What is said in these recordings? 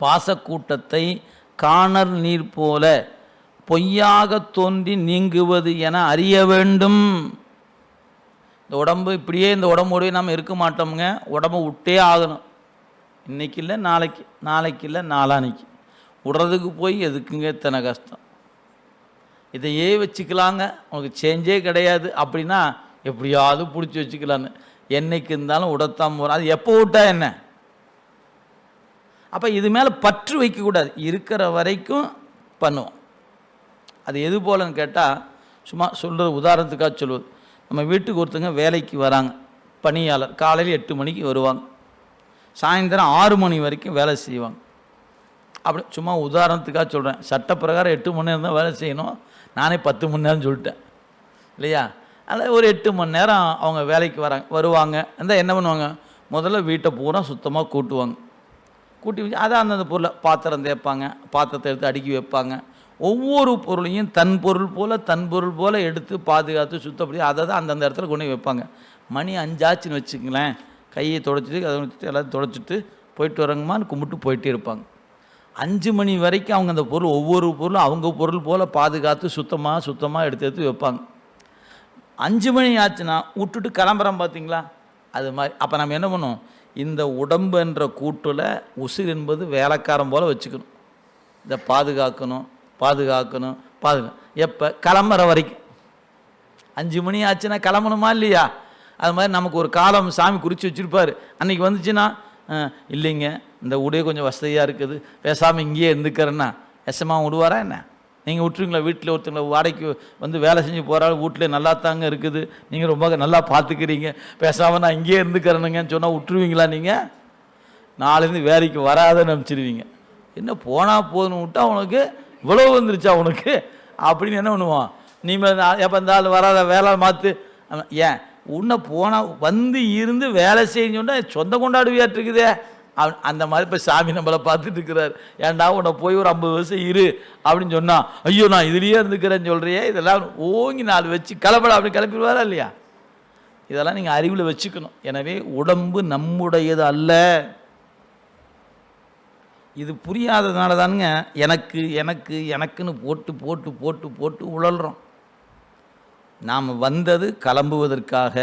பாசக்கூட்டத்தை காணல் நீர் போல பொய்யாக தோன்றி நீங்குவது என அறிய வேண்டும். இந்த உடம்பு இப்படியே இந்த உடம்போடவே நாம் இருக்க மாட்டோமுங்க. உடம்பை விட்டே ஆகணும். இன்றைக்கி இல்லை நாளைக்கு, நாளைக்கு இல்லை நாளான்னைக்கு. விடுறதுக்கு போய் எதுக்குங்க இத்தனை கஷ்டம்? இதையே வச்சுக்கலாங்க, உனக்கு சேஞ்சே கிடையாது அப்படின்னா எப்படியாவது பிடிச்சி வச்சுக்கலான்னு. என்றைக்கு இருந்தாலும் விடத்தான் போகிறோம். அது எப்போ விட்டா என்ன? அப்போ இது மேலே பற்று வைக்கக்கூடாது. இருக்கிற வரைக்கும் பண்ணுவோம். அது எது போலன்னு கேட்டால், சும்மா சொல்கிற உதாரணத்துக்காக சொல்லுவது, நம்ம வீட்டுக்கு ஒருத்தங்க வேலைக்கு வராங்க, பணியாளர். காலையில் 8 மணிக்கு வருவாங்க, சாயந்தரம் 6 மணி வரைக்கும் வேலை செய்வாங்க. அப்படி சும்மா உதாரணத்துக்காக சொல்கிறேன். சட்டப்பிரகாரம் 8 மணி நேரம் தான் வேலை செய்யணும். நானே 10 மணி நேரம் சொல்லிட்டேன் இல்லையா? அதில் ஒரு 8 மணி நேரம் அவங்க வேலைக்கு வருவாங்க. அந்த என்ன பண்ணுவாங்க, முதல்ல வீட்டை பூரா சுத்தமாக கூட்டுவாங்க. கூட்டி வச்சு அதை அந்தந்த பொருளை பாத்திரம் தேய்ப்பாங்க, பாத்திரத்தை எடுத்து அடுக்கி வைப்பாங்க. ஒவ்வொரு பொருளையும் தன் பொருள் போல் எடுத்து பாதுகாத்து சுத்தப்படி அதை தான் அந்தந்த இடத்துல கொண்டு வைப்பாங்க. மணி 5 ஆச்சுன்னு வச்சுங்களேன், கையை தொடச்சிட்டு அதை வச்சுட்டு எல்லாத்தையும் தொடச்சிட்டு போயிட்டு வரங்கம்மான்னு கும்பிட்டு போயிட்டே இருப்பாங்க. 5 மணி வரைக்கும் அவங்க அந்த பொருள் ஒவ்வொரு பொருளும் அவங்க பொருள் போல் பாதுகாத்து சுத்தமாக எடுத்து வைப்பாங்க. 5 மணி ஆச்சுன்னா விட்டுட்டு கிளம்புறோம் பார்த்தீங்களா, அது மாதிரி. அப்போ நம்ம என்ன பண்ணுவோம், இந்த உடம்பு என்ற கூட்டில் உசிர் என்பது வேலைக்காரன் போல் வச்சுக்கணும். இதை பாதுகாக்கணும். எப்போ கிளம்புற வரைக்கும். 5 மணி ஆச்சுன்னா கிளம்பணுமா இல்லையா? அது மாதிரி நமக்கு ஒரு காலம் சாமி குறித்து வச்சுருப்பார். அன்றைக்கி வந்துச்சுன்னா, இல்லைங்க இந்த உடைய கொஞ்சம் வசதியாக இருக்குது, பேசாமல் இங்கேயே இருந்துக்கிறேன்னா எசமாக விடுவாரா என்ன? நீங்கள் விட்டுருங்களா? வீட்டில் ஒருத்தங்களை வாடகைக்கு வந்து வேலை செஞ்சு போகிறாலும் வீட்டில் நல்லா தாங்க இருக்குது, நீங்கள் ரொம்ப நல்லா பார்த்துக்கிறீங்க, பேசாமல் நான் இங்கேயே இருந்துக்கிறேனுங்கன்னு சொன்னால் விட்டுருவீங்களா? நீங்கள் நாளையிலேருந்து வேலைக்கு வராதன்னு அனுப்பிச்சிடுவீங்க. என்ன போனால் போதுன்னு விட்டா உனக்கு இவ்வளோ வந்துருச்சா உனக்கு அப்படின்னு என்ன பண்ணுவான்? நீ எப்போ இருந்தாலும் வராத வேலை மாற்று. ஏன் உன்னை போனால் வந்து இருந்து வேலை செய்யணுன்னா சொந்த கொண்டாடுவியாட்டு இருக்குதே. அந்த மாதிரி இப்போ சாமி நம்மளை பார்த்துட்டு இருக்கிறார். ஏன்டா உன்னை போய் ஒரு 50 வருஷம் இரு அப்படின்னு சொன்னால், ஐயோ நான் இதுலேயே இருந்துக்கிறேன்னு சொல்கிறியே, இதெல்லாம் ஓங்கி 4 வச்சு கிளம்பட அப்படின்னு கிளப்பிடுவாரா இல்லையா? இதெல்லாம் நீங்கள் அறிவில் வச்சுக்கணும். எனவே உடம்பு நம்முடையது அல்ல. இது புரியாததுனால தானுங்க எனக்குன்னு போட்டு உழல்றோம். நாம் வந்தது கிளம்புவதற்காக,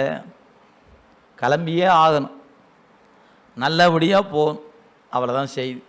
கிளம்பியே ஆகணும், நல்லபடியாக போகணும், அவ்வளோதான் செய்தி.